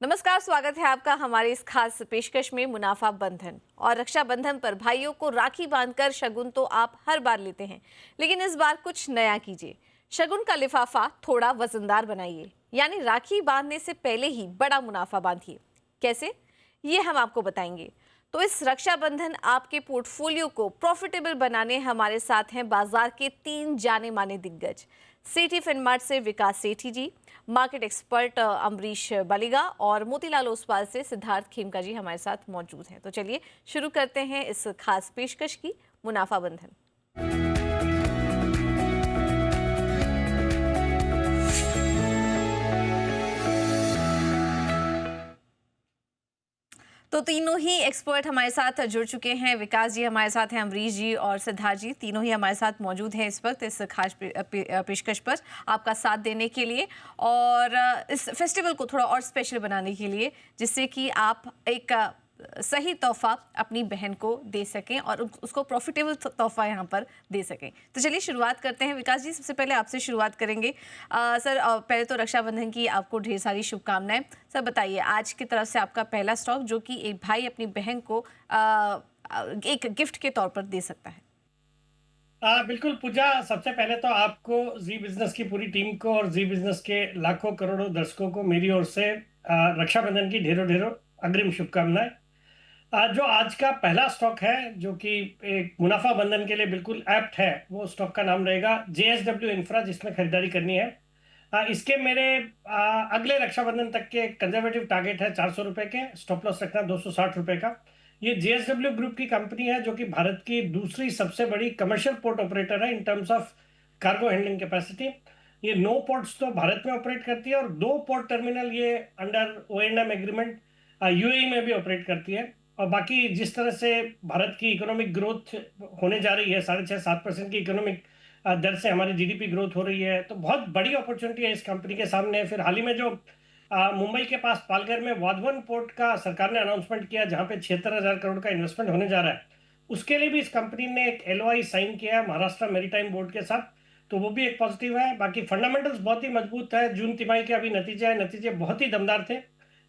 नमस्कार, स्वागत है आपका हमारे इस खास पेशकश में मुनाफा बंधन। और रक्षाबंधन पर भाइयों को राखी बांधकर शगुन तो आप हर बार लेते हैं, लेकिन इस बार कुछ नया कीजिए। शगुन का लिफाफा थोड़ा वजनदार बनाइए, यानी राखी बांधने से पहले ही बड़ा मुनाफा बांधिए। कैसे, ये हम आपको बताएंगे। तो इस रक्षाबंधन आपके पोर्टफोलियो को प्रॉफिटेबल बनाने हमारे साथ हैं बाजार के 3 जाने माने दिग्गज। सेठी फिनमार्ट से विकास सेठी जी, मार्केट एक्सपर्ट अमरीश बलिगा और मोतीलाल ओसवाल से सिद्धार्थ खेमका जी हमारे साथ मौजूद हैं। तो चलिए शुरू करते हैं इस खास पेशकश की, मुनाफा बंधन। तो तीनों ही एक्सपर्ट हमारे साथ जुड़ चुके हैं। विकास जी हमारे साथ हैं, अमरीश जी और सिद्धार्थ जी, तीनों ही हमारे साथ मौजूद हैं इस वक्त इस खास पेशकश पर आपका साथ देने के लिए और इस फेस्टिवल को थोड़ा और स्पेशल बनाने के लिए, जिससे कि आप एक सही तोहफा अपनी बहन को दे सकें और उसको प्रॉफिटेबल तोहफा यहाँ पर दे सकें। तो चलिए शुरुआत करते हैं। विकास जी, सबसे पहले आपसे शुरुआत करेंगे। सर, पहले तो रक्षाबंधन की आपको ढेर सारी शुभकामनाएं। सर बताइए, आज की तरफ से आपका पहला स्टॉक जो कि एक भाई अपनी बहन को एक गिफ्ट के तौर पर दे सकता है। बिल्कुल पूजा, सबसे पहले तो आपको जी बिजनेस की पूरी टीम को और जी बिजनेस के लाखों करोड़ों दर्शकों को मेरी ओर से रक्षाबंधन की ढेरों ढेरों अग्रिम शुभकामनाएं। जो आज का पहला स्टॉक है, जो कि एक मुनाफा बंधन के लिए बिल्कुल एप्ट है, वो स्टॉक का नाम रहेगा JSW इंफ्रा, जिसमें खरीदारी करनी है। इसके मेरे अगले रक्षाबंधन तक के कंजर्वेटिव टारगेट है 400 रुपए के, स्टॉप लॉस रखना 260 रुपए का। ये JSW ग्रुप की कंपनी है, जो कि भारत की दूसरी सबसे बड़ी कमर्शियल पोर्ट ऑपरेटर है in terms of cargo handling capacity. ये 9 पोर्ट्स तो भारत में ऑपरेट करती है और 2 पोर्ट टर्मिनल ये अंडर O&M एग्रीमेंट UAE में भी ऑपरेट करती है। और बाकी जिस तरह से भारत की इकोनॉमिक ग्रोथ होने जा रही है, 6.5-7% की इकोनॉमिक दर से हमारी GDP ग्रोथ हो रही है, तो बहुत बड़ी अपॉर्चुनिटी है इस कंपनी के सामने। फिर हाल ही में जो मुंबई के पास पालघर में वाधवन पोर्ट का सरकार ने अनाउंसमेंट किया, जहां पे 76,000 करोड़ का इन्वेस्टमेंट होने जा रहा है, उसके लिए भी इस कंपनी ने एक LOI साइन किया है महाराष्ट्र मेरीटाइम बोर्ड के साथ। तो वो भी एक पॉजिटिव है। बाकी फंडामेंटल्स बहुत ही मजबूत है। जून तिमाही के अभी नतीजे है, नतीजे बहुत ही दमदार थे।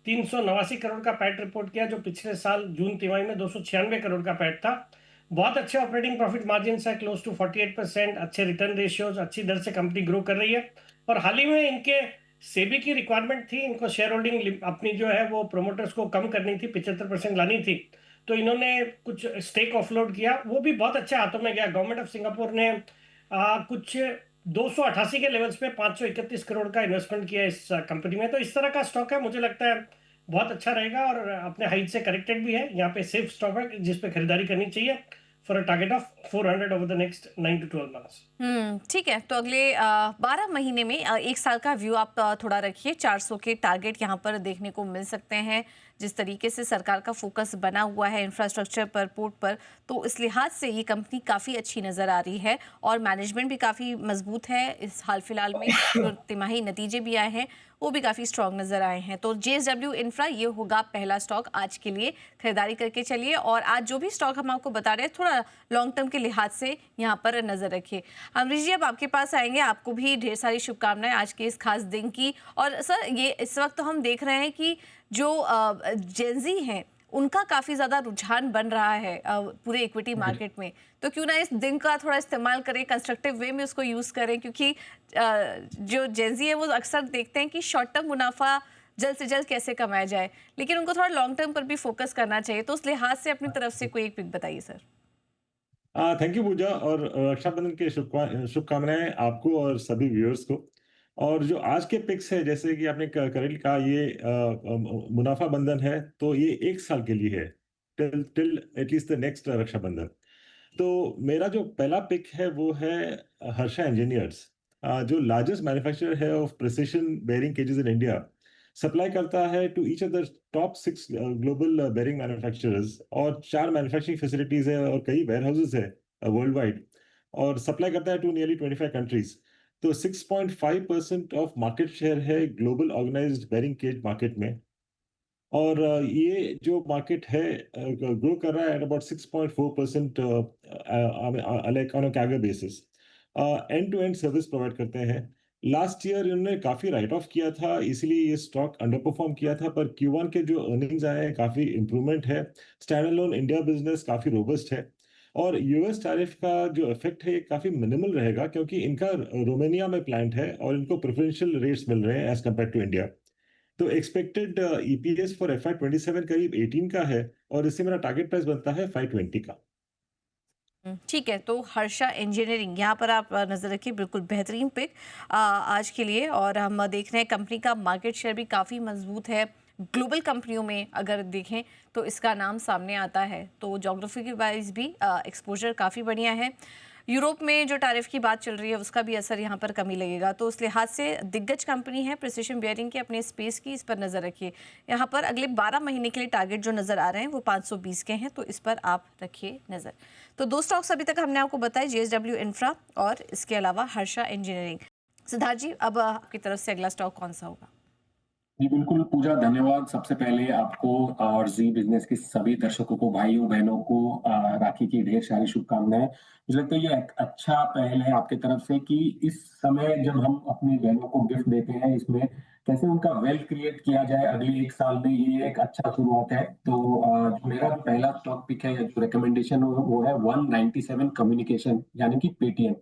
389 करोड़ का पैट रिपोर्ट किया, जो पिछले साल जून तिमाही में 296 करोड़ का पैट था। बहुत अच्छे ऑपरेटिंग प्रॉफिट मार्जिन है, क्लोज टू 48%। अच्छे रिटर्न रेशियोज, अच्छी दर से कंपनी ग्रो कर रही है। और हाल ही में इनके सेबी की रिक्वायरमेंट थी, इनको शेयर होल्डिंग अपनी जो है वो प्रोमोटर्स को कम करनी थी, 75% लानी थी। तो इन्होंने कुछ स्टेक ऑफलोड किया, वो भी बहुत अच्छे हाथों में गया। गवर्नमेंट ऑफ सिंगापुर ने कुछ 288 के लेवल्स पे 531 करोड़ का इन्वेस्टमेंट किया इस कंपनी में। तो इस तरह का स्टॉक है, मुझे लगता है बहुत अच्छा रहेगा और अपने हाइट से करेक्टेड भी है। यहाँ पे सेफ स्टॉक है जिस पे खरीदारी करनी चाहिए for a target of 400 over the next 9 to 12 months। ठीक है। तो अगले 12 महीने में 1 साल का व्यू आप थोड़ा रखिए। 400 के टारगेट यहाँ पर देखने को मिल सकते हैं। जिस तरीके से सरकार का फोकस बना हुआ है इंफ्रास्ट्रक्चर पर, पोर्ट पर, तो इस लिहाज से ये कंपनी काफ़ी अच्छी नज़र आ रही है और मैनेजमेंट भी काफ़ी मजबूत है। इस हाल फिलहाल में जो तिमाही नतीजे भी आए हैं वो भी काफ़ी स्ट्रॉन्ग नज़र आए हैं। तो JSW इंफ्रा ये होगा पहला स्टॉक आज के लिए, खरीदारी करके चलिए। और आज जो भी स्टॉक हम आपको बता रहे हैं, थोड़ा लॉन्ग टर्म के लिहाज से यहाँ पर नज़र रखिए। अमरीश जी, अब आपके पास आएंगे। आपको भी ढेर सारी शुभकामनाएं आज के इस खास दिन की। और सर, ये इस वक्त तो हम देख रहे हैं कि जो जेंजी हैं उनका काफ़ी ज़्यादा रुझान बन रहा है पूरे इक्विटी मार्केट में। तो क्यों ना इस दिन का थोड़ा इस्तेमाल करें, कंस्ट्रक्टिव वे में उसको यूज़ करें, क्योंकि जो जेंजी है वो अक्सर देखते हैं कि शॉर्ट टर्म मुनाफा जल्द से जल्द कैसे कमाया जाए, लेकिन उनको थोड़ा लॉन्ग टर्म पर भी फोकस करना चाहिए। तो उस लिहाज से अपनी तरफ से कोई एक पिक बताइए सर। थैंक यू पूजा, और रक्षाबंधन के शुभकामनाएं आपको और सभी व्यूअर्स को। और जो आज के पिक्स है, जैसे कि आपने करेक्ट कहा, ये मुनाफा बंधन है, तो ये 1 साल के लिए है, till till at least the next Rakshabandhan. तो मेरा जो पहला पिक है वो है हर्षा इंजीनियर्स, जो लार्जेस्ट मैन्युफैक्चरर है of precision bearing cages in India. Supply करता है to each of the top 6 global bearing manufacturers, और 4 मैन्युफैक्चरिंग फैसिलिटीज है और कई वेयर हाउसेज है वर्ल्ड वाइड, और सप्लाई करता है टू नियरली 25 कंट्रीज। तो 6.5% ऑफ मार्केट शेयर है global organised bearing cage market में। और ये जो मार्केट है ग्रो कर रहा है at about 6.4% like on a CAGR basis. End to end service provide करते हैं, लास्ट ईयर इन्होंने काफ़ी राइट ऑफ किया था, इसीलिए ये स्टॉक अंडर परफॉर्म किया था, पर Q1 के जो अर्निंग्स आए हैं, काफ़ी इम्प्रूवमेंट है। स्टैंड अलोन इंडिया बिज़नेस काफ़ी रोबस्ट है और यूएस टैरिफ का जो इफ़ेक्ट है, ये काफ़ी मिनिमल रहेगा क्योंकि इनका रोमानिया में प्लांट है और इनको प्रेफ़रेंशियल रेट्स मिल रहे हैं एज़ कम्पेयर टू इंडिया। तो एक्सपेक्टेड ईपीएस फॉर एफवाई 27 करीब 18 का है और इससे मेरा टारगेट प्राइस बनता है 520 का। ठीक है, तो हर्षा इंजीनियरिंग यहाँ पर आप नज़र रखिए, बिल्कुल बेहतरीन पिक आज के लिए। और हम देख रहे हैं कंपनी का मार्केट शेयर भी काफ़ी मजबूत है। ग्लोबल कंपनियों में अगर देखें तो इसका नाम सामने आता है, तो जोग्राफी के वाइज भी एक्सपोजर काफ़ी बढ़िया है। यूरोप में जो टैरिफ की बात चल रही है उसका भी असर यहाँ पर कमी लगेगा, तो उस लिहाज से दिग्गज कंपनी है प्रिसिशन बेयरिंग के अपने स्पेस की, इस पर नज़र रखिए। यहाँ पर अगले 12 महीने के लिए टारगेट जो नज़र आ रहे हैं वो 520 के हैं, तो इस पर आप रखिए नज़र। तो दो स्टॉक्स अभी तक हमने आपको बताए, JSW इंफ्रा और इसके अलावा हर्षा इंजीनियरिंग। सिद्धार्थ जी, अब आपकी तरफ से अगला स्टॉक कौन सा होगा? जी, बिल्कुल पूजा, धन्यवाद सबसे पहले आपको और जी बिज़नेस के सभी दर्शकों को, भाइयों-बहनों को राखी की ढेर सारी शुभकामनाएँ। मुझे लगता है ये एक अच्छा पहल है आपकी तरफ से कि इस समय जब हम अपनी बहनों को गिफ्ट देते हैं, इसमें कैसे उनका वेल्थ क्रिएट किया जाए अगले 1 साल में, ये एक अच्छा शुरुआत है। तो जो मेरा जो पहला स्टॉक पिक है या जो रिकमेंडेशन वो है 197 कम्युनिकेशन यानी कि पेटीएम।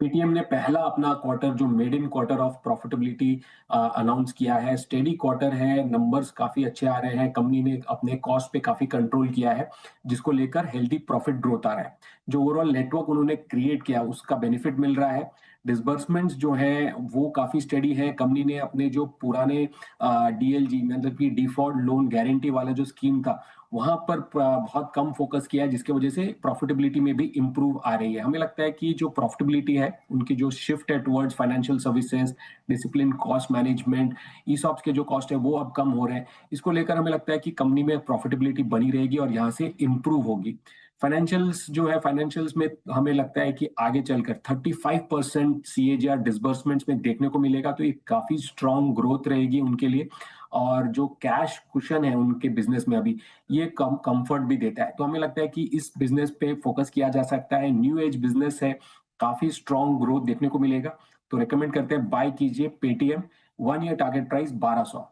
पेटीएम ने पहला अपना क्वार्टर जो maiden quarter of profitability announce किया है। स्टेडी क्वार्टर है, नंबर्स काफी अच्छे आ रहे हैं। कंपनी ने अपने कॉस्ट पे काफी कंट्रोल किया है, जिसको लेकर हेल्दी प्रॉफिट ग्रोथ आ रहा है। जो ओवरऑल नेटवर्क उन्होंने क्रिएट किया उसका बेनिफिट मिल रहा है। डिसबर्समेंट्स जो है वो काफी स्टेडी है। कंपनी ने अपने जो पुराने डीएलजी मतलब कि डिफॉल्ट लोन गारंटी वाला जो स्कीम था वहां पर बहुत कम फोकस किया है, जिसकी वजह से प्रॉफिटेबिलिटी में भी इंप्रूव आ रही है। हमें लगता है कि जो प्रॉफिटेबिलिटी है उनकी जो शिफ्ट है towards financial services, discipline cost management, ESOPs के जो कॉस्ट है वो अब कम हो रहे हैं। इसको लेकर हमें लगता है कि कंपनी में प्रॉफिटेबिलिटी बनी रहेगी और यहाँ से इंप्रूव होगी। फाइनेंशियल्स जो है, फाइनेंशियल्स में हमें लगता है कि आगे चलकर 35% सीएजीआर डिसबर्समेंट्स में देखने को मिलेगा, तो ये काफी स्ट्रांग ग्रोथ रहेगी उनके लिए। और जो कैश कुशन है उनके बिजनेस में अभी, ये कम कंफर्ट भी देता है। तो हमें लगता है कि इस बिजनेस पे फोकस किया जा सकता है। न्यू एज बिजनेस है, काफी स्ट्रांग ग्रोथ देखने को मिलेगा। तो रेकमेंड करते हैं बाय कीजिए Paytm. 1 year target price 1200।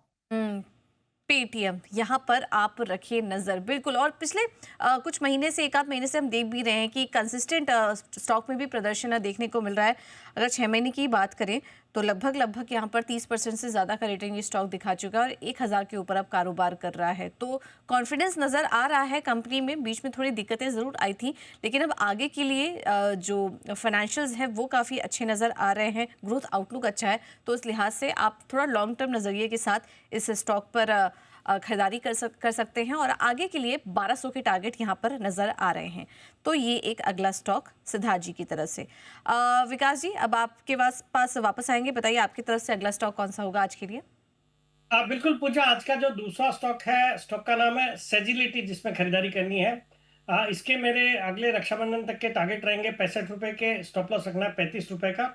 Paytm यहाँ पर आप रखिए नज़र, बिल्कुल। और पिछले कुछ महीने से, एक आध महीने से हम देख भी रहे हैं कि कंसिस्टेंट स्टॉक में भी प्रदर्शन देखने को मिल रहा है। अगर 6 महीने की बात करें तो लगभग यहाँ पर 30% से ज़्यादा का रिटर्न ये स्टॉक दिखा चुका है और 1000 के ऊपर अब कारोबार कर रहा है। तो कॉन्फिडेंस नज़र आ रहा है कंपनी में। बीच में थोड़ी दिक्कतें ज़रूर आई थी, लेकिन अब आगे के लिए जो फाइनेंशियल्स हैं वो काफ़ी अच्छे नज़र आ रहे हैं, ग्रोथ आउटलुक अच्छा है। तो इस लिहाज से आप थोड़ा लॉन्ग टर्म नज़रिए के साथ इस स्टॉक पर खरीदारी कर सकते हैं और आगे के लिए 1200 के टारगेट यहाँ पर नज़र आ रहे हैं। तो ये एक अगला स्टॉक सिद्धार्थ जी की तरफ से। विकास जी, अब आपके पास वापस आएंगे, बताइए आपकी तरफ से अगला स्टॉक कौन सा होगा आज के लिए? बिल्कुल पूजा, आज का जो दूसरा स्टॉक है, स्टॉक का नाम है सेजिलिटी, जिसमें खरीदारी करनी है। इसके मेरे अगले रक्षाबंधन तक के टारगेट रहेंगे 65 रुपए के, स्टॉप लॉस रखना है 35 रुपए का।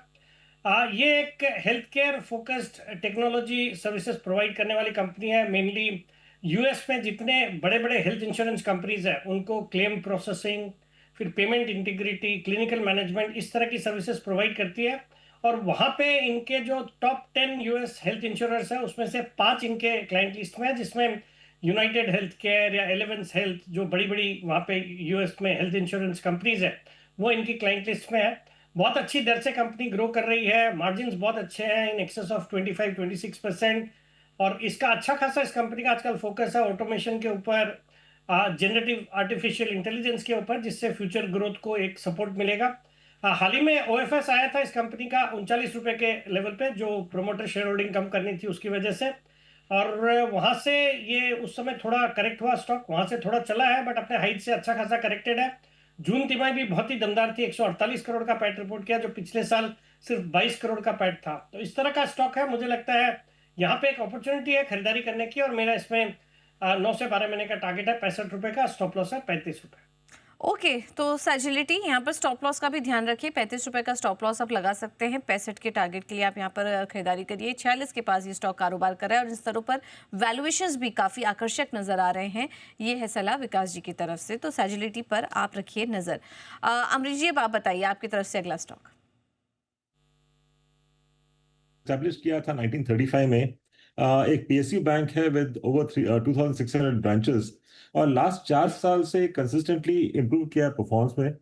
ये एक health care focused technology services provide करने वाली कंपनी है। मेनली यूएस में जितने बड़े बड़े हेल्थ इंश्योरेंस कंपनीज हैं उनको क्लेम प्रोसेसिंग, फिर पेमेंट इंटीग्रिटी, क्लिनिकल मैनेजमेंट, इस तरह की सर्विसेज प्रोवाइड करती है। और वहां पे इनके जो टॉप 10 यूएस हेल्थ इंश्योरेंस है उसमें से 5 इनके क्लाइंट लिस्ट में है, जिसमें यूनाइटेड हेल्थ केयर या एलेवेंस हेल्थ, जो बड़ी बड़ी वहां पे यूएस में हेल्थ इंश्योरेंस कंपनीज है, वो इनकी क्लाइंट लिस्ट में है। बहुत अच्छी दर से कंपनी ग्रो कर रही है, मार्जिन्स बहुत अच्छे हैं, इन एक्सेस ऑफ 25-26%। और इसका अच्छा खासा, इस कंपनी का आजकल फोकस है ऑटोमेशन के ऊपर, जनरेटिव आर्टिफिशियल इंटेलिजेंस के ऊपर, जिससे फ्यूचर ग्रोथ को एक सपोर्ट मिलेगा। हाल ही में ओएफएस आया था इस कंपनी का 39 रुपए के लेवल पे, जो प्रोमोटर शेयर होल्डिंग कम करनी थी उसकी वजह से। और वहां से ये उस समय थोड़ा करेक्ट हुआ स्टॉक, वहां से थोड़ा चला है, बट अपने हाइट से अच्छा खासा करेक्टेड है। जून तिमाही भी बहुत ही दमदार थी, 148 करोड़ का पैट रिपोर्ट किया, जो पिछले साल सिर्फ 22 करोड़ का पैट था। तो इस तरह का स्टॉक है, मुझे लगता है यहाँ पे एक अपॉर्चुनिटी है खरीदारी करने की। और मेरा इसमें 9 से 12 महीने का टारगेट है 65 रुपए का, स्टॉप लॉस है 35 रुपए। ओके, तो सैजिलिटी यहाँ पर स्टॉप लॉस का भी ध्यान रखिए। 35 रुपए का स्टॉप लॉस आप लगा सकते हैं। 65 के टारगेट के लिए आप यहाँ पर खरीदारी करिए। 46 के पास ये स्टॉक कारोबार कर रहा है और इन स्तरों पर वैल्यूएशंस भी काफ़ी आकर्षक नजर आ रहे हैं। ये है सलाह विकास जी की तरफ से, तो सैजिलिटी पर आप रखिए नज़र। अमरीश जी, अब आप बताइए आपकी तरफ से अगला स्टॉक। एस्टैब्लिश किया था 1935 में। एक पीएसयू बैंक है विद ओवर 2600 ब्रांचेस, और लास्ट 4 साल से कंसिस्टेंटली इम्प्रूव किया है परफॉर्मेंस में।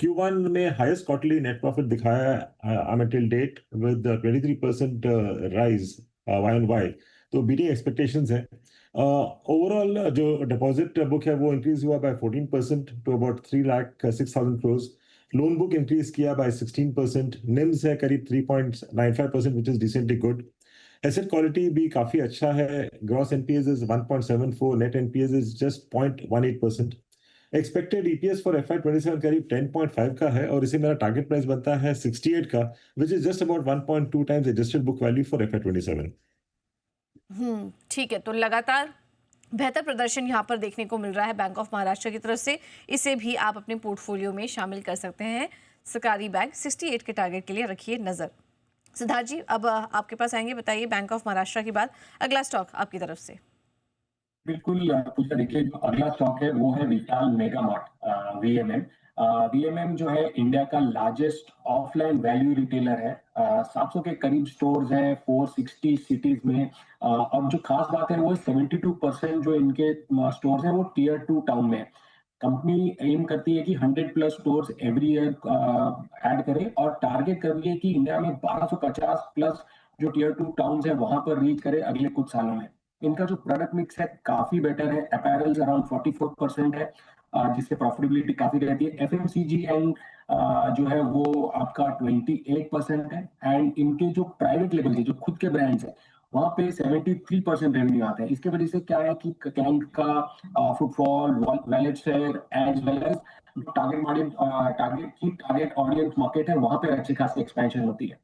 Q1 में हाईएस्ट क्वार्टरली नेट प्रॉफिट दिखाया है till date with 23% rise Y-on-Y, तो बीटिंग एक्सपेक्टेशंस है। ओवरऑल जो डिपॉजिट बुक है वो इंक्रीज हुआ by 14% to about 3,06,000 crores। Loan book increase किया बाय 16%। निम्स है करीब 3.95%, which is decently good. Asset quality भी काफी अच्छा है। Gross NPAs is 1.74, net NPAs is just 0.18%। Expected EPS for FY27 करीब 10.5 का है, और इसे मेरा टारगेट प्राइस बनता है 68 का, which is just about 1.2 times adjusted book value for FY27। ठीक है, तो लगातार बेहतर प्रदर्शन यहाँ पर देखने को मिल रहा है बैंक ऑफ महाराष्ट्र की तरफ से। इसे भी आप अपने पोर्टफोलियो में शामिल कर सकते हैं। सरकारी बैंक 68 के टारगेट के लिए रखिए नजर। सिद्धार्थ जी, अब आपके पास आएंगे, बताइए बैंक ऑफ महाराष्ट्र के बाद अगला स्टॉक आपकी तरफ से। बिल्कुल पूजा, देखिए जो अगला स्टॉक है वो है विशाल मेगा मार्ट, वीएमएम। वीएमएम जो है इंडिया का लार्जेस्ट ऑफलाइन वैल्यू रिटेलर है। 700 के करीब स्टोर्स हैं 460 सिटीज में। अब जो खास बात है वो 72% जो इनके स्टोर्स हैं वो टियर 2 टाउन में है। कंपनी एम करती है कि 100+ स्टोर्स एवरी ईयर ऐड करे, और टारगेट कर रही है कि इंडिया में 1250+ जो टियर 2 टाउन है वहां पर रीच करे अगले कुछ सालों में। इनका जो प्रोडक्ट मिक्स है काफी बेटर है। अपैरल्स अराउंड 44% है, जिससे प्रॉफिटेबिलिटी काफी रहती है। एफएमसीजी एंड जो है वो आपका 28% है। एंड इनके जो प्राइवेट लेवल के जो खुद के ब्रांड्स है वहां पे 73% रेवेन्यू आता है। इसके वजह से क्या है कि क्लाइंट का footfall, wallet share as well as target audience market है वहां पे अच्छी खासी एक्सपेंशन होती है।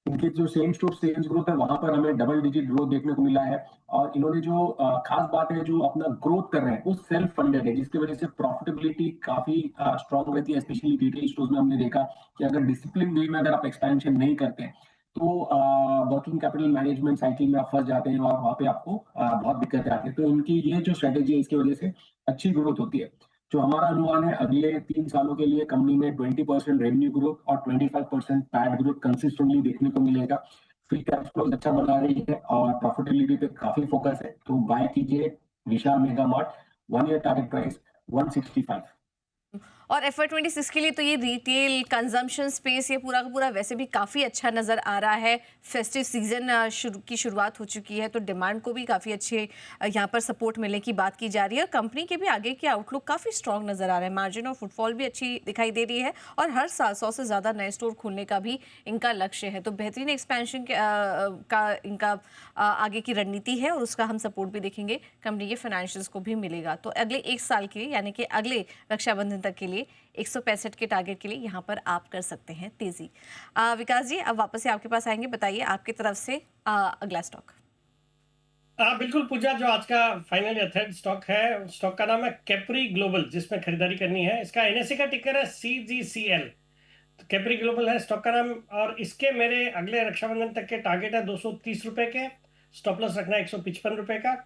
इनके जो सेम स्टोर सेल्स ग्रोथ है वहां पर हमें डबल डिजिट ग्रोथ देखने को मिला है। और इन्होंने जो खास बात है जो अपना ग्रोथ कर रहे हैं वो सेल्फ फंडेड है, जिसकी वजह से प्रॉफिटेबिलिटी काफी स्ट्रांग रहती है। स्पेशली रिटेल स्टोर्स में हमने देखा कि अगर डिसिप्लिन वे में अगर आप एक्सपेंशन नहीं करते हैं तो वर्किंग कैपिटल मैनेजमेंट साइकिल में आप फंस जाते हैं और वहां पे आपको बहुत दिक्कत आती है। तो इनकी ये जो स्ट्रेटेजी है इसकी वजह से अच्छी ग्रोथ होती है। जो हमारा अनुमान है अगले 3 सालों के लिए कंपनी में 20% रेवेन्यू ग्रोथ और 25% पैट ग्रोथ कंसिस्टेंटली देखने को मिलेगा। फ्री कैश फ्लो अच्छा बना रही है और प्रॉफिटेबिलिटी पे काफी फोकस है, तो बाय कीजिए Vishal mega mart. 1 year target price 165। और FY26 के लिए तो ये रिटेल कंजम्पशन स्पेस ये पूरा का पूरा वैसे भी काफ़ी अच्छा नज़र आ रहा है। फेस्टिव सीजन की शुरुआत हो चुकी है, तो डिमांड को भी काफ़ी अच्छे यहाँ पर सपोर्ट मिलने की बात की जा रही है। और कंपनी के भी आगे के आउटलुक काफ़ी स्ट्रॉन्ग नज़र आ रहा है। मार्जिन और फुटफॉल भी अच्छी दिखाई दे रही है, और हर साल 100 से ज़्यादा नए स्टोर खोलने का भी इनका लक्ष्य है। तो बेहतरीन एक्सपेंशन का इनका आगे की रणनीति है, और उसका हम सपोर्ट भी देखेंगे। कंपनी के फाइनेंशियल्स को भी मिलेगा। तो अगले 1 साल के लिए, यानी कि अगले रक्षाबंधन तक के लिए 165 के टारगेट के लिए यहाँ पर आप कर सकते हैं तेजी। विकास जी, अब वापस से आपके पास आएंगे, बताइए आपकी तरफ से अगला स्टॉक। बिल्कुल पूजा, जो आज का फाइनल या थर्ड स्टॉक है, स्टॉक का नाम है कैप्री ग्लोबल, जिसमें खरीदारी करनी है। इसका एनएससी का टिकर है CGCL। तो कैप्री ग्लोबल है स्टॉक का नाम, और इसके मेरे अगले रक्षाबंधन तक के टारगेट है 230 रुपए के। स्टॉप लॉस रखना है 155 रुपए का।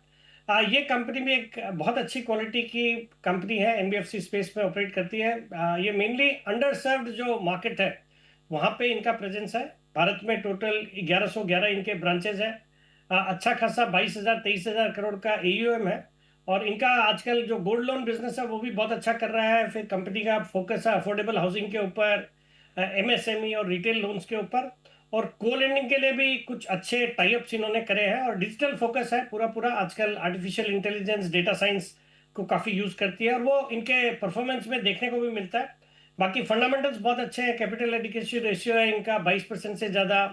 ये कंपनी भी एक बहुत अच्छी क्वालिटी की कंपनी है, एनबीएफसी स्पेस में ऑपरेट करती है। ये मेनली अंडर सर्व्ड जो मार्केट है वहां पे इनका प्रेजेंस है। भारत में टोटल 1111 इनके ब्रांचेज है। अच्छा खासा 22,000 23,000 करोड़ का AUM है। और इनका आजकल जो गोल्ड लोन बिजनेस है वो भी बहुत अच्छा कर रहा है। फिर कंपनी का फोकस है अफोर्डेबल हाउसिंग के ऊपर, MSME और रिटेल लोन्स के ऊपर, और को लेंडिंग के लिए भी कुछ अच्छे टाइप्स इन्होंने करे हैं। और डिजिटल फोकस है पूरा पूरा। आजकल आर्टिफिशियल इंटेलिजेंस, डेटा साइंस को काफी यूज करती है, और वो इनके परफॉर्मेंस में देखने को भी मिलता है। बाकी फंडामेंटल्स बहुत अच्छे हैं। कैपिटल एडिक्वेसी रेशियो है इनका 22% से ज्यादा।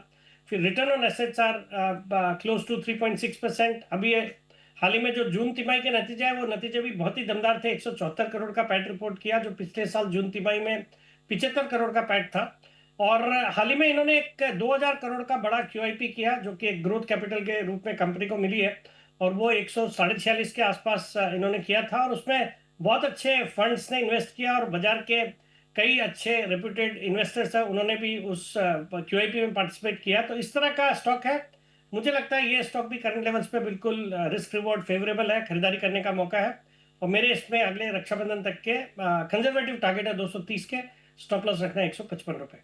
फिर return on assets are close to 3.6%। अभी हाल ही में जो जून तिमाही के नतीजे हैं वो नतीजे भी बहुत ही दमदार थे। 174 करोड़ का पैट रिपोर्ट किया, जो पिछले साल जून तिमाही में 75 करोड़ का पैट था। और हाल ही में इन्होंने एक 2000 करोड़ का बड़ा QIP किया, जो कि एक ग्रोथ कैपिटल के रूप में कंपनी को मिली है। और वो 146 के आसपास इन्होंने किया था, और उसमें बहुत अच्छे फंड्स ने इन्वेस्ट किया, और बाजार के कई अच्छे रेप्यूटेड इन्वेस्टर्स हैं उन्होंने भी उस QIP में पार्टिसिपेट किया। तो इस तरह का स्टॉक है। मुझे लगता है ये स्टॉक भी करंट लेवल्स पे बिल्कुल रिस्क रिवॉर्ड फेवरेबल है, खरीदारी करने का मौका है। और मेरे इसमें अगले रक्षाबंधन तक के कंजर्वेटिव टारगेट है 230 के। स्टॉप लॉस रखना है 155 रुपए।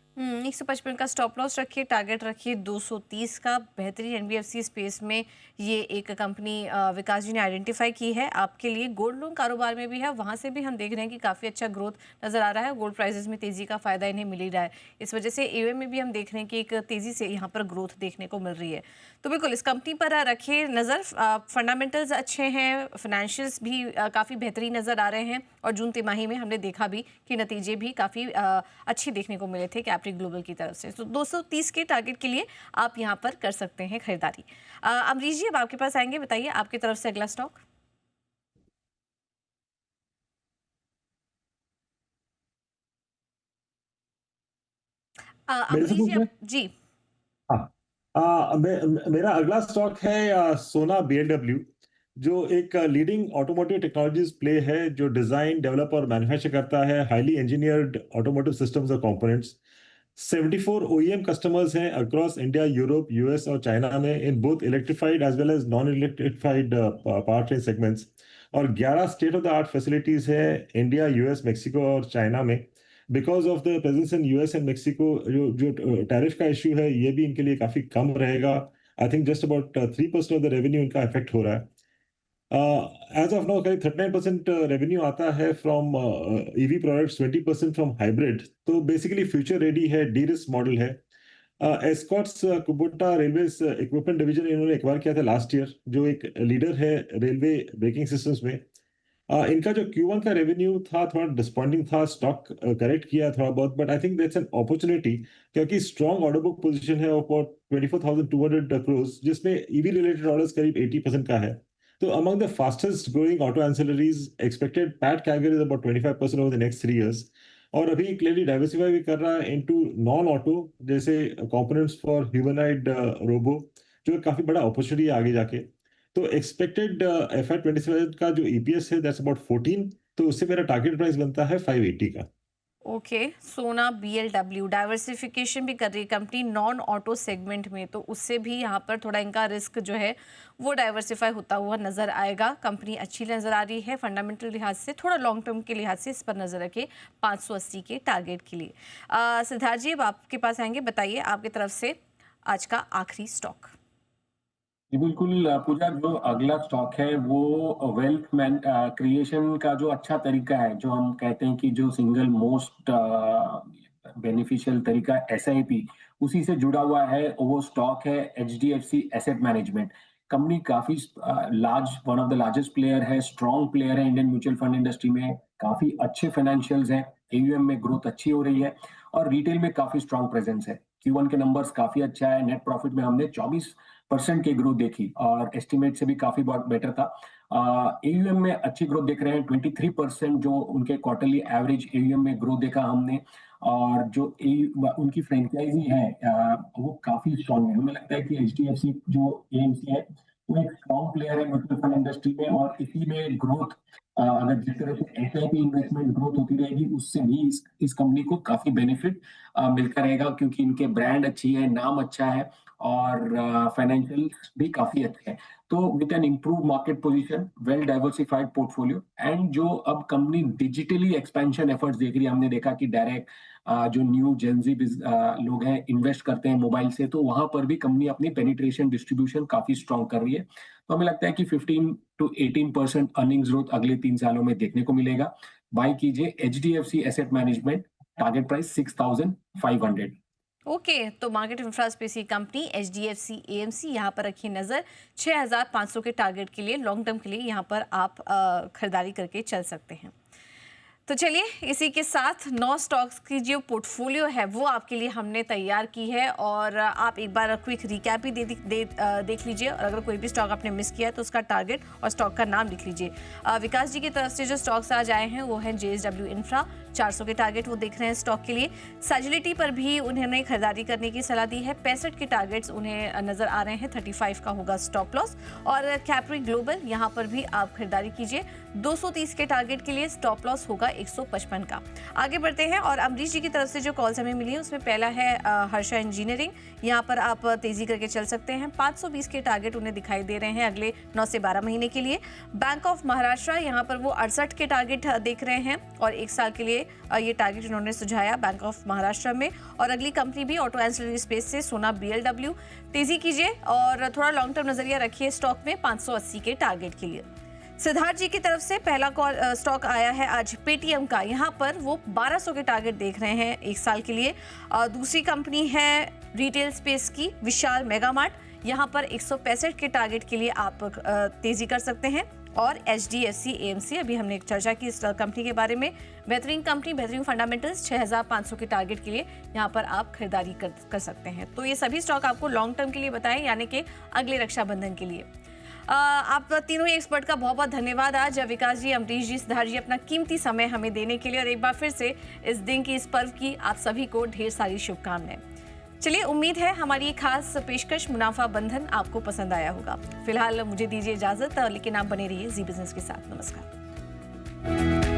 155 का स्टॉप लॉस रखिए, टारगेट रखिए 230 का। बेहतरीन एनबीएफसी स्पेस में ये एक कंपनी विकास जी ने आइडेंटिफाई की है आपके लिए। गोल्ड लोन कारोबार में भी है, वहाँ से भी हम देख रहे हैं कि काफ़ी अच्छा ग्रोथ नज़र आ रहा है। गोल्ड प्राइसेस में तेज़ी का फ़ायदा इन्हें मिल ही रहा है, इस वजह से एयूएम में भी हम देख रहे हैं कि एक तेज़ी से यहाँ पर ग्रोथ देखने को मिल रही है। तो बिल्कुल इस कंपनी पर रखिए नज़र। फंडामेंटल्स अच्छे हैं, फाइनेंशियल्स भी काफ़ी बेहतरीन नज़र आ रहे हैं और जून तिमाही में हमने देखा भी कि नतीजे भी काफ़ी अच्छे देखने को मिले थे कैप्री ग्लोबल की तरफ से। तो 230 के टारगेट के लिए आप यहाँ पर कर सकते हैं खरीदारी। अमरीश जी, अब आपके पास आएंगे, बताइए आपकी तरफ से अगला स्टॉक। मेरे से अमरीश जी पूछ रहे हैं? जी। हाँ। मेरा अगला स्टॉक है सोना बीएलडब्ल्यू, जो एक लीडिंग ऑटोमोटिव टेक्नोलॉजीज प्ले है, जो डिजाइन, डेवलप और मैन्युफैक्चर करता है हाईली इंजीनियर्ड ऑटोमोटिव सिस्टम्स और कंपोनेंट्स। 74 ओईएम कस्टमर्स हैं अक्रॉस इंडिया, यूरोप, यूएस और चाइना में, in both electrified as well as non electrified power train segments. और 11 state of the art facilities है India, US, Mexico और China में। Because of the presence in US and Mexico, जो tariff का issue है, ये भी इनके लिए काफी कम रहेगा। I think just about 3% of the revenue इनका इफेक्ट हो रहा है। एज ऑफ नाउ करीब 39% रेवेन्यू आता है from EV products, 20% from hybrid. तो बेसिकली फ्यूचर रेडी है, डी रिस्क मॉडल है। Escorts Kubota railway equipment division इन्होंने एक्वायर किया था लास्ट ईयर, जो एक लीडर है रेलवे ब्रेकिंग सिस्टम्स में। इनका जो Q1 का रेवेन्यू था थोड़ा डिसपॉइंटिंग था, स्टॉक करेक्ट किया थोड़ा बहुत, but I think that's an opportunity, क्योंकि स्ट्रॉन्ग ऑर्डर बुक पोजीशन है अबाउट 24,200 करोड़, जिसमें ईवी रिलेटेड ऑर्डर्स करीब 80% का है। तो among the fastest growing auto ancillaries, expected PAT CAGR is about 25% over the next 3 years. और अभी क्लियरली डाइवर्सिफाई भी कर रहा है इनटू नॉन ऑटो, जैसे कंपोनेंट्स फॉर ह्यूमनाइड रोबो, जो काफी बड़ा अपॉर्चुनिटी है आगे जाके। तो एक्सपेक्टेड FY27 का जो EPS है दैट्स अबाउट 14, तो उससे मेरा टारगेट प्राइस बनता है 580 का। ओके, सोना बीएलडब्ल्यू डाइवर्सिफिकेशन भी कर रही है कंपनी नॉन ऑटो सेगमेंट में, तो उससे भी यहाँ पर थोड़ा इनका रिस्क जो है वो डाइवर्सिफाई होता हुआ नजर आएगा। कंपनी अच्छी नजर आ रही है फंडामेंटल लिहाज से, थोड़ा लॉन्ग टर्म के लिहाज से इस पर नजर रखें 580 के टारगेट के लिए। सिद्धार्थ जी, अब आपके पास आएंगे, बताइए आपकी तरफ से आज का आखिरी स्टॉक। जी बिल्कुल पूजा, जो अगला स्टॉक है वो वेल्थ मैन क्रिएशन का जो अच्छा तरीका है, जो हम कहते हैं कि जो सिंगल मोस्ट बेनिफिशियल तरीका एसआईपी, उसी से जुड़ा हुआ है वो स्टॉक है एचडीएफसी एसेट मैनेजमेंट। कंपनी काफी large, one of the largest player है, स्ट्रॉन्ग प्लेयर है इंडियन म्यूचुअल फंड इंडस्ट्री में, काफी अच्छे फाइनेंशियल्स हैं, एयूएम में ग्रोथ अच्छी हो रही है और रिटेल में काफी स्ट्रॉन्ग प्रेजेंस है। Q1 के नंबर्स काफी अच्छा है, नेट प्रॉफिट में हमने 24% की ग्रोथ देखी और एस्टिमेट से भी काफी बहुत बेटर था। एयूएम में अच्छी ग्रोथ देख रहे हैं, 23% जो उनके क्वार्टरली एवरेज एयूएम में ग्रोथ देखा हमने। और जो उनकी फ्रेंचाइजी है वो काफी स्ट्रॉन्ग है। हमें लगता है कि एचडीएफसी जो एएमसी है वो एक स्ट्रॉन्ग प्लेयर है म्यूचुअल फंड इंडस्ट्री में, और इसी में ग्रोथ अगर जिस तरह से एसआईपी इन्वेस्टमेंट ग्रोथ होती रहेगी, उससे भी इस कंपनी को काफी बेनिफिट मिलता रहेगा, क्योंकि इनके ब्रांड अच्छी है, नाम अच्छा है और फाइनेंशियल भी काफी अच्छे हैं। तो with an improve market position, well diversified portfolio, and जो अब कंपनी डिजिटली एक्सपेंशन एफर्ट्स देख रही है, हमने देखा कि डायरेक्ट जो न्यू जेनजी लोग हैं इन्वेस्ट करते हैं मोबाइल से, तो वहां पर भी कंपनी अपनी पेनिट्रेशन डिस्ट्रीब्यूशन काफी स्ट्रॉन्ग कर रही है। तो हमें लगता है कि 15 to 18% अर्निंग्स ग्रोथ अगले 3 सालों में देखने को मिलेगा। बाय कीजिए HDFC asset management, target price 6,500। Okay, तो मार्केट इंफ्रास्पेस की कंपनी एचडीएफसी एएमसी यहाँ पर रखिए नज़र। 6500 के टारगेट के लिए लॉन्ग टर्म के लिए यहाँ पर आप खरीदारी करके चल सकते हैं। तो चलिए, इसी के साथ 9 स्टॉक्स की जो पोर्टफोलियो है वो आपके लिए हमने तैयार की है, और आप एक बार क्विक रिकैप भी देख लीजिए, और अगर कोई भी स्टॉक आपने मिस किया है तो उसका टारगेट और स्टॉक का नाम लिख लीजिए। विकास जी की तरफ से जो स्टॉक्स आज आए हैं वो हैं जेएसडब्ल्यू इंफ्रा, 400 के टारगेट वो देख रहे हैं स्टॉक के लिए। सैजिलिटी पर भी उन्होंने खरीदारी करने की सलाह दी है, 65 के टारगेट्स उन्हें नजर आ रहे हैं, 35 का होगा स्टॉप लॉस। और कैप्री ग्लोबल, यहाँ पर भी आप खरीदारी कीजिए, 230 के टारगेट के लिए स्टॉप लॉस होगा 155 का। आगे बढ़ते हैं, और अमरीश जी की तरफ से जो कॉल्स हमें मिली है उसमें पहला है हर्षा इंजीनियरिंग, यहाँ पर आप तेजी करके चल सकते हैं, 520 के टारगेट उन्हें दिखाई दे रहे हैं अगले 9 से 12 महीने के लिए। बैंक ऑफ महाराष्ट्र, यहाँ पर वो 68 के टारगेट देख रहे हैं और 1 साल के लिए ये टारगेट इन्होंने सुझाया बैंक ऑफ महाराष्ट्र में। और अगली कंपनी भी ऑटो एंसिलरी स्पेस से सोना BLW। तेजी कीजिए और थोड़ा लॉन्ग टर्म नजरिया रखिए स्टॉक में 580 के टारगेट के लिए। सिद्धार्थ जी की तरफ से पहला कॉल स्टॉक आया है आज पेटीएम का, यहाँ पर वो 1200 के टारगेट देख रहे हैं 1 साल के लिए। दूसरी कंपनी है रिटेल स्पेस की विशाल मेगामार्ट, यहाँ पर 165 के टारगेट के लिए आप तेजी कर सकते हैं। और HDFC AMC, अभी हमने एक चर्चा की इस कंपनी के बारे में, बेहतरीन कंपनी, बेहतरीन फंडामेंटल्स, 6500 के टारगेट के लिए यहाँ पर आप खरीदारी कर सकते हैं। तो ये सभी स्टॉक आपको लॉन्ग टर्म के लिए बताएं, यानी कि अगले रक्षाबंधन के लिए। आप तीनों ही एक्सपर्ट का बहुत बहुत धन्यवाद आज, विकास जी, अमरीश जी, सिद्धार्थ जी, अपना कीमती समय हमें देने के लिए। और एक बार फिर से इस दिन की, इस पर्व की आप सभी को ढेर सारी शुभकामनाएं। चलिए, उम्मीद है हमारी ये खास पेशकश मुनाफा बंधन आपको पसंद आया होगा। फिलहाल मुझे दीजिए इजाजत, लेकिन आप बने रहिए जी बिजनेस के साथ। नमस्कार।